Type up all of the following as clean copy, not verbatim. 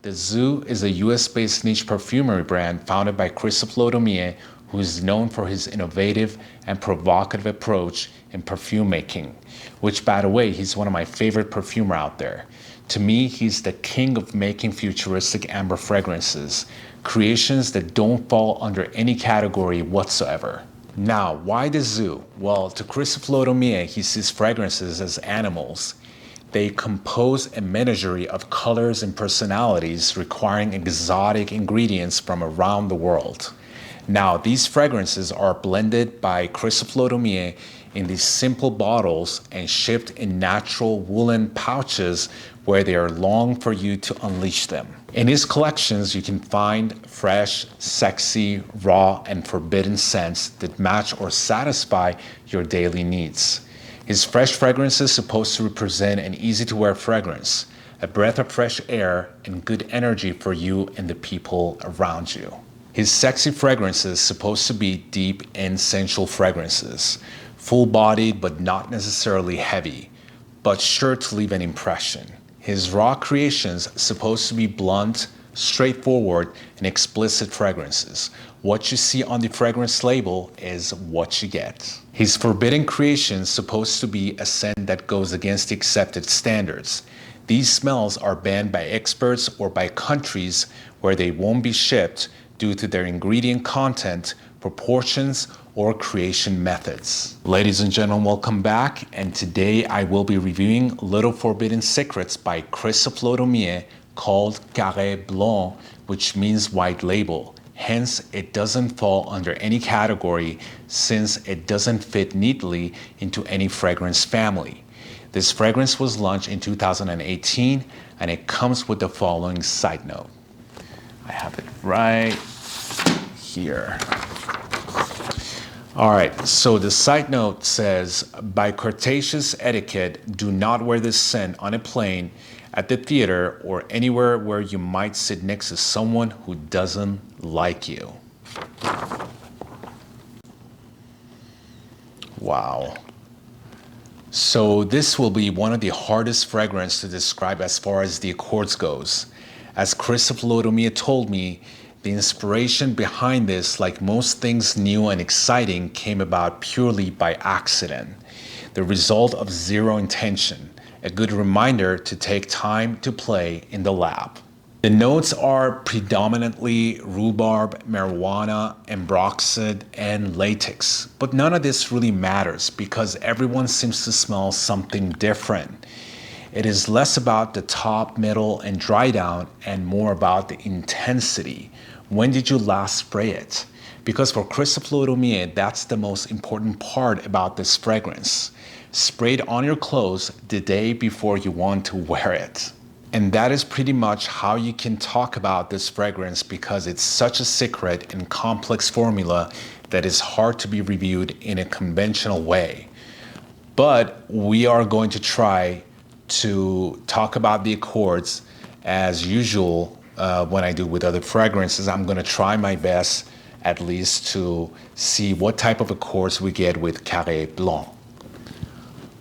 The Zoo is a US-based niche perfumery brand founded by Christophe Lodomier, who is known for his innovative and provocative approach in perfume making, which, by the way, he's one of my favorite perfumer out there. To me, he's the king of making futuristic amber fragrances, creations that don't fall under any category whatsoever. Now, why the zoo? Well, to Christophe Lodomier, he sees fragrances as animals. They compose a menagerie of colors and personalities requiring exotic ingredients from around the world. Now, these fragrances are blended by Christophe Lodomier in these simple bottles and shipped in natural woolen pouches where they are long for you to unleash them. In his collections, you can find fresh, sexy, raw, and forbidden scents that match or satisfy your daily needs. His fresh fragrance is supposed to represent an easy-to-wear fragrance, a breath of fresh air, and good energy for you and the people around you. His sexy fragrances is supposed to be deep and sensual fragrances, full-bodied but not necessarily heavy, but sure to leave an impression. His raw creations are supposed to be blunt, straightforward, and explicit fragrances. What you see on the fragrance label is what you get. His forbidden creations supposed to be a scent that goes against the accepted standards. These smells are banned by experts or by countries where they won't be shipped due to their ingredient content, proportions, or creation methods. Ladies and gentlemen, welcome back, and today I will be reviewing Little Forbidden Secrets by Christophe Lodomier called Carré Blanc, which means white label. Hence, it doesn't fall under any category since it doesn't fit neatly into any fragrance family. This fragrance was launched in 2018 and it comes with the following side note. I have it right here. All right, so the side note says, by courteous etiquette, do not wear this scent on a plane, at the theater, or anywhere where you might sit next to someone who doesn't like you. Wow. So this will be one of the hardest fragrances to describe as far as the accords goes. As Christophe Lodomier told me, the inspiration behind this, like most things new and exciting, came about purely by accident, the result of zero intention, a good reminder to take time to play in the lab. The notes are predominantly rhubarb, marijuana, ambroxide, and latex, but none of this really matters because everyone seems to smell something different. It is less about the top, middle, and dry down and more about the intensity. When did you last spray it? Because for Christophe Lodomier, that's the most important part about this fragrance. Spray it on your clothes the day before you want to wear it. And that is pretty much how you can talk about this fragrance because it's such a secret and complex formula that is hard to be reviewed in a conventional way. But we are going to try to talk about the accords as usual. When I do with other fragrances, I'm going to try my best at least to see what type of accords we get with Carré Blanc.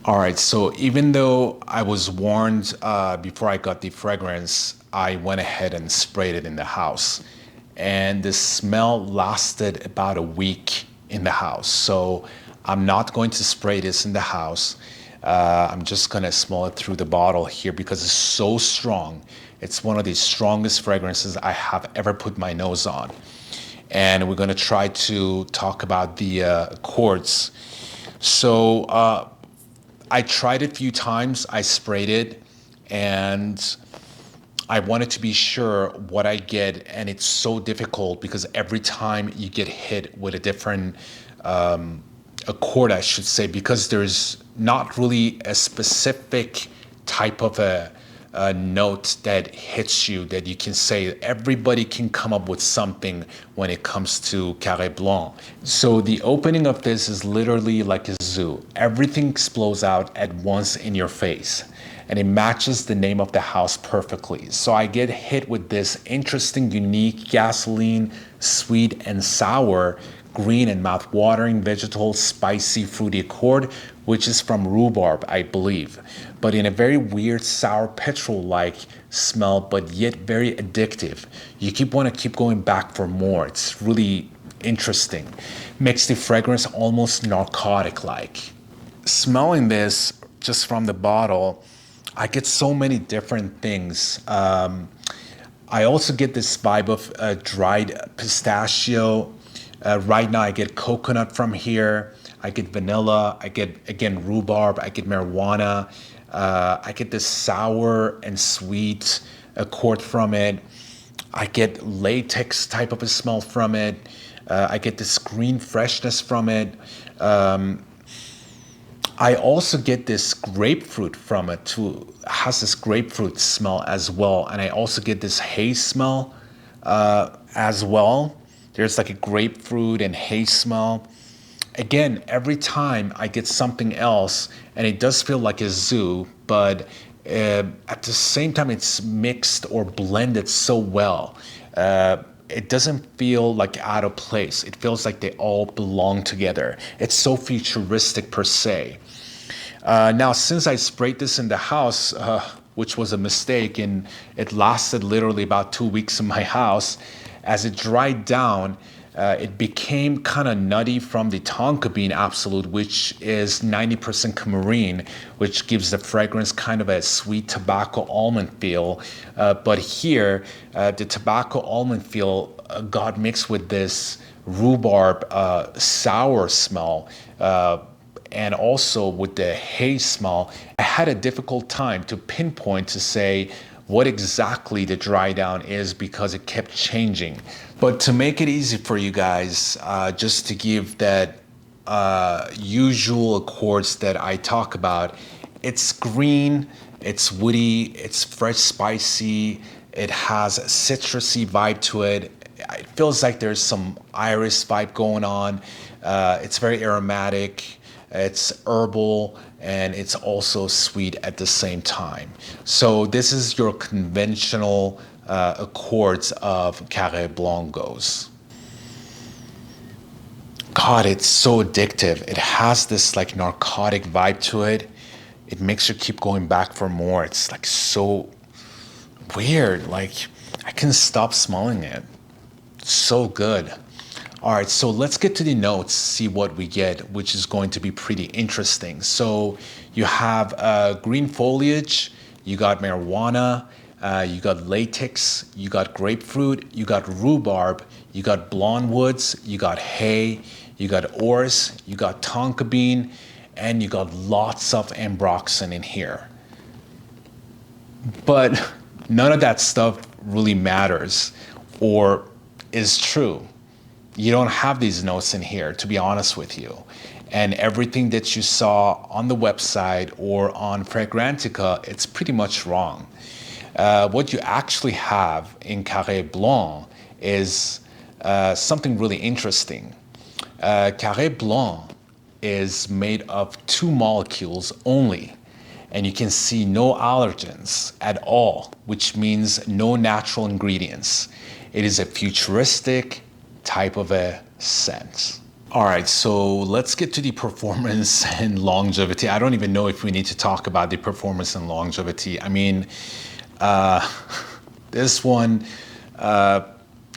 All right, so even though I was warned before I got the fragrance, I went ahead and sprayed it in the house. And the smell lasted about a week in the house. So I'm not going to spray this in the house. I'm just going to smell it through the bottle here because it's so strong. It's one of the strongest fragrances I have ever put my nose on. And we're going to try to talk about the accords. So I tried it a few times. I sprayed it and I wanted to be sure what I get. And it's so difficult because every time you get hit with a different accord, I should say, because there's not really a specific type of a note that hits you that you can say. Everybody can come up with something when it comes to Carré Blanc. So the opening of this is literally like a zoo. Everything explodes out at once in your face and it matches the name of the house perfectly. So I get hit with this interesting, unique gasoline, sweet and sour green and mouth-watering vegetal spicy fruity accord, which is from rhubarb, I believe, but in a very weird sour petrol-like smell, but yet very addictive. You want to keep going back for more. It's really interesting. Makes the fragrance almost narcotic-like. Smelling this just from the bottle, I get so many different things. I also get this vibe of dried pistachio. Right now, I get coconut from here. I get vanilla. I get, again, rhubarb. I get marijuana. I get this sour and sweet accord from it. I get latex type of a smell from it. I get this green freshness from it. I also get this grapefruit from it too. It has this grapefruit smell as well. And I also get this haze smell as well. There's like a grapefruit and haze smell. Again, every time I get something else, and it does feel like a zoo, but at the same time, it's mixed or blended so well. It doesn't feel like out of place. It feels like they all belong together. It's so futuristic per se. Now, since I sprayed this in the house, which was a mistake, and it lasted literally about 2 weeks in my house, as it dried down, it became kind of nutty from the tonka bean absolute, which is 90% coumarin, which gives the fragrance kind of a sweet tobacco almond feel. But here, the tobacco almond feel got mixed with this rhubarb sour smell. And also with the haze smell. I had a difficult time to pinpoint to say what exactly the dry down is because it kept changing. But to make it easy for you guys, just to give that usual accords that I talk about, it's green, it's woody, it's fresh spicy, it has a citrusy vibe to it. It feels like there's some iris vibe going on. It's very aromatic. It's herbal, and it's also sweet at the same time. So this is your conventional accords of Carré Blanc goes. God, it's so addictive. It has this like narcotic vibe to it. It makes you keep going back for more. It's like so weird. Like I couldn't stop smelling it. It's so good. All right, so let's get to the notes, see what we get, which is going to be pretty interesting. So you have green foliage, you got marijuana, you got latex, you got grapefruit, you got rhubarb, you got blonde woods, you got hay, you got orris, you got tonka bean, and you got lots of ambroxan in here. But none of that stuff really matters or is true. You don't have these notes in here, to be honest with you. And everything that you saw on the website or on Fragrantica, it's pretty much wrong. What you actually have in Carré Blanc is something really interesting. Carré Blanc is made of 2 molecules only, and you can see no allergens at all, which means no natural ingredients. It is a futuristic type of a scent. All right, so let's get to the performance and longevity. I don't even know if we need to talk about the performance and longevity. I mean, this one,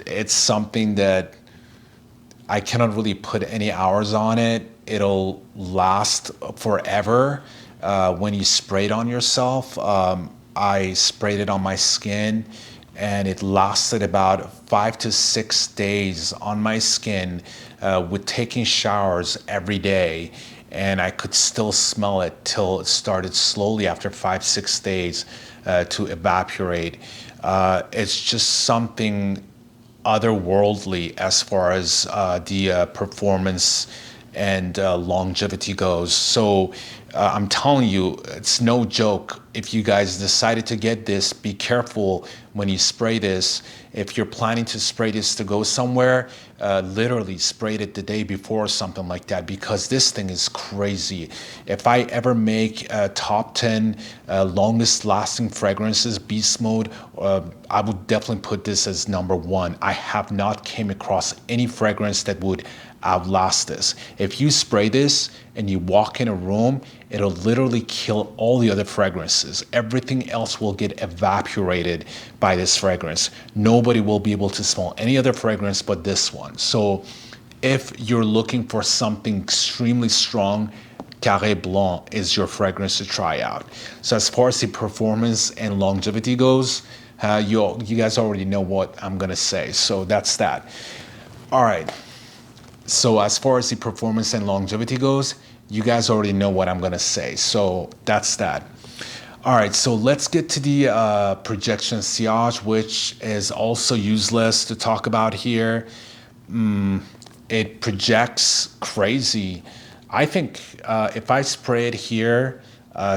it's something that I cannot really put any hours on it. It'll last forever when you spray it on yourself. I sprayed it on my skin, and it lasted about 5 to 6 days on my skin with taking showers every day, and I could still smell it till it started slowly after 5-6 days to evaporate. It's just something otherworldly as far as the performance and longevity goes. So I'm telling you, it's no joke. If you guys decided to get this, be careful when you spray this. If you're planning to spray this to go somewhere, literally spray it the day before or something like that, because this thing is crazy. If I ever make a top 10 longest lasting fragrances, beast mode, I would definitely put this as number one. I have not came across any fragrance that would outlast this. If you spray this and you walk in a room, it'll literally kill all the other fragrances. Everything else will get evaporated by this fragrance. Nobody will be able to smell any other fragrance but this one. So if you're looking for something extremely strong, Carré Blanc is your fragrance to try out. So as far as the performance and longevity goes, you guys already know what I'm gonna say. So that's that. All right. So as far as the performance and longevity goes, you guys already know what I'm gonna say. So that's that. All right, so let's get to the projection sillage, which is also useless to talk about here. It projects crazy. I think if I spray it here,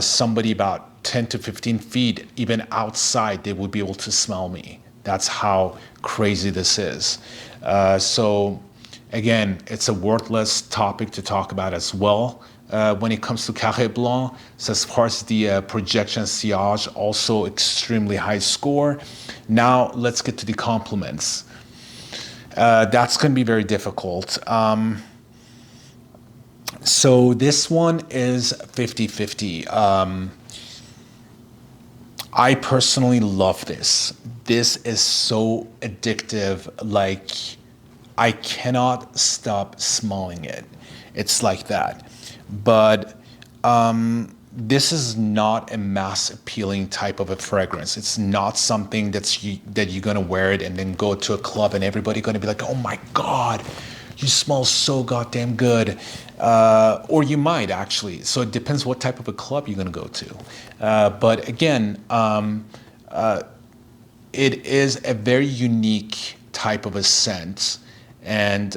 somebody about 10 to 15 feet, even outside, they would be able to smell me. That's how crazy this is. So again, it's a worthless topic to talk about as well. When it comes to Carré Blanc, so as far as the projection sillage, also extremely high score. Now let's get to the compliments. That's going to be very difficult. So this one is 50-50. I personally love this. This is so addictive, like I cannot stop smelling it. It's like that. But this is not a mass appealing type of a fragrance. It's not something that you're gonna wear it and then go to a club and everybody gonna be like, oh my God, you smell so goddamn good. Or you might actually. So it depends what type of a club you're gonna go to. But again, it is a very unique type of a scent. And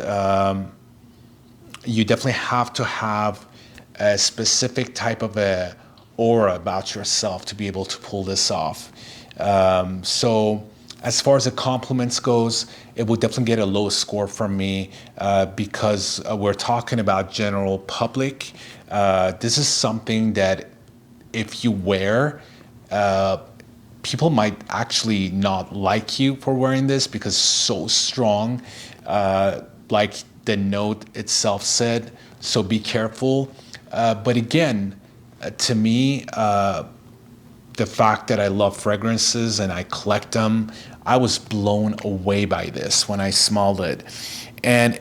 you definitely have to have a specific type of a aura about yourself to be able to pull this off. So as far as the compliments goes, it would definitely get a low score from me because we're talking about general public. This is something that if you wear, people might actually not like you for wearing this because it's so strong, like the note itself said. So be careful. But again, to me, the fact that I love fragrances and I collect them, I was blown away by this when I smelled it. And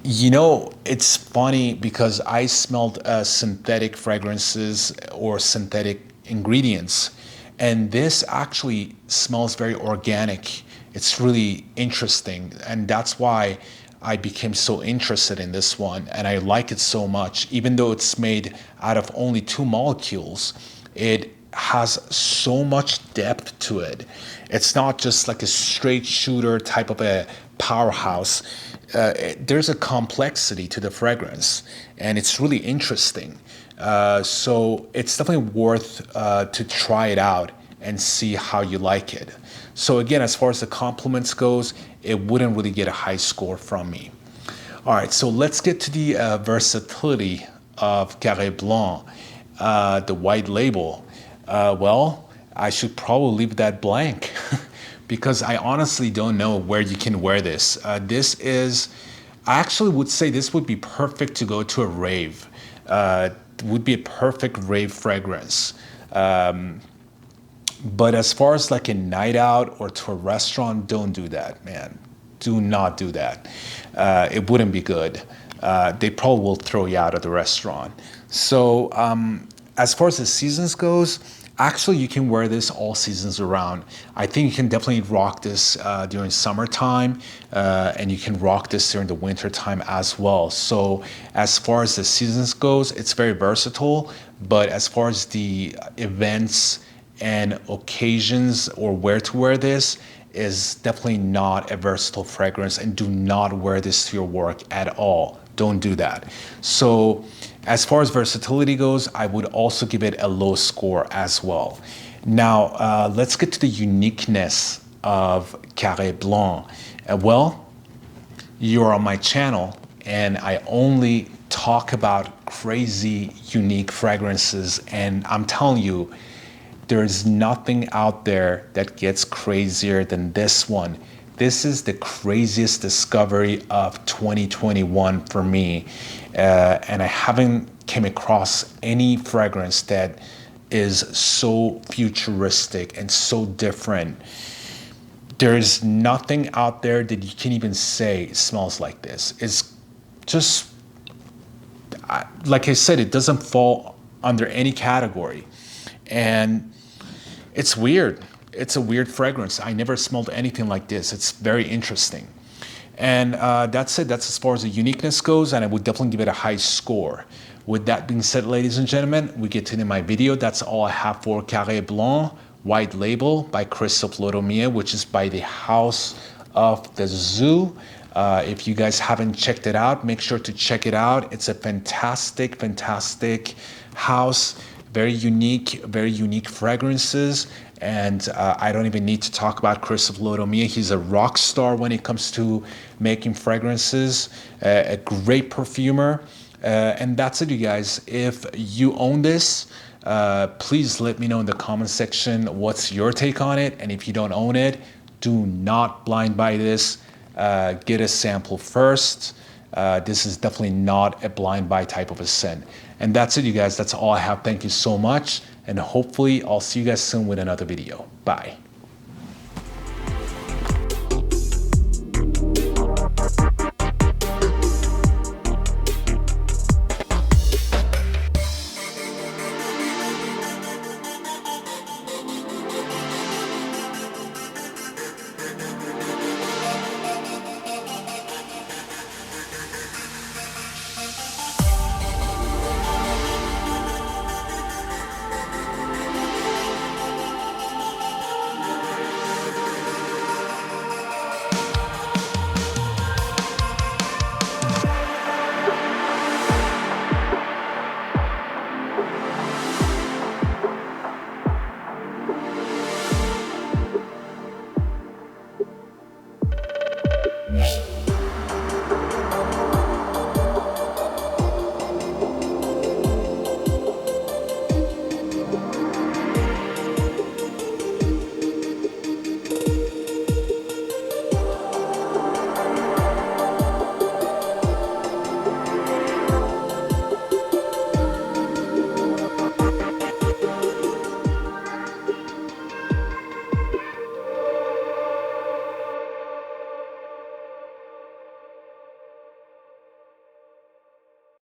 you know, it's funny because I smelled synthetic fragrances or synthetic ingredients, and this actually smells very organic. It's really interesting, and that's why I became so interested in this one, and I like it so much. Even though it's made out of only 2 molecules, it has so much depth to it. It's not just like a straight shooter type of a powerhouse. There's a complexity to the fragrance, and it's really interesting. So it's definitely worth to try it out and see how you like it. So again, as far as the compliments goes, it wouldn't really get a high score from me. All right, so let's get to the versatility of Carré Blanc, the white label. Well, I should probably leave that blank because I honestly don't know where you can wear this. This is, I actually would say this would be perfect to go to a rave. Would be a perfect rave fragrance. But as far as like a night out or to a restaurant, don't do that, man. Do not do that. It wouldn't be good. They probably will throw you out of the restaurant. So as far as the seasons goes, actually you can wear this all seasons around. I think you can definitely rock this during summertime, and you can rock this during the winter time as well. So as far as the seasons goes, it's very versatile. But as far as the events and occasions or where to wear this, is definitely not a versatile fragrance, and do not wear this to your work at all. Don't do that. So As far as versatility goes, I would also give it a low score as well. Now, let's get to the uniqueness of Carré Blanc. Well, you're on my channel and I only talk about crazy, unique fragrances, and I'm telling you, there's nothing out there that gets crazier than this one. This is the craziest discovery of 2021 for me. And I haven't came across any fragrance that is so futuristic and so different. There's nothing out there that you can even say smells like this. It's just, like I said, it doesn't fall under any category. And it's weird. It's a weird fragrance. I never smelled anything like this. It's very interesting. And that's it. That's as far as the uniqueness goes, and I would definitely give it a high score. With that being said, ladies and gentlemen, we get to the end of my video. That's all I have for Carré Blanc White Label by Christophe Lodomia, which is by the House of the Zoo. If you guys haven't checked it out, make sure to check it out. It's a fantastic, fantastic house. Very unique fragrances. And I don't even need to talk about Christophe Lodomia. He's a rock star when it comes to making fragrances, a great perfumer. And that's it, you guys. If you own this, please let me know in the comment section what's your take on it. And if you don't own it, do not blind buy this. Get a sample first. This is definitely not a blind buy type of a scent. And that's it, you guys. That's all I have. Thank you so much. And hopefully I'll see you guys soon with another video. Bye.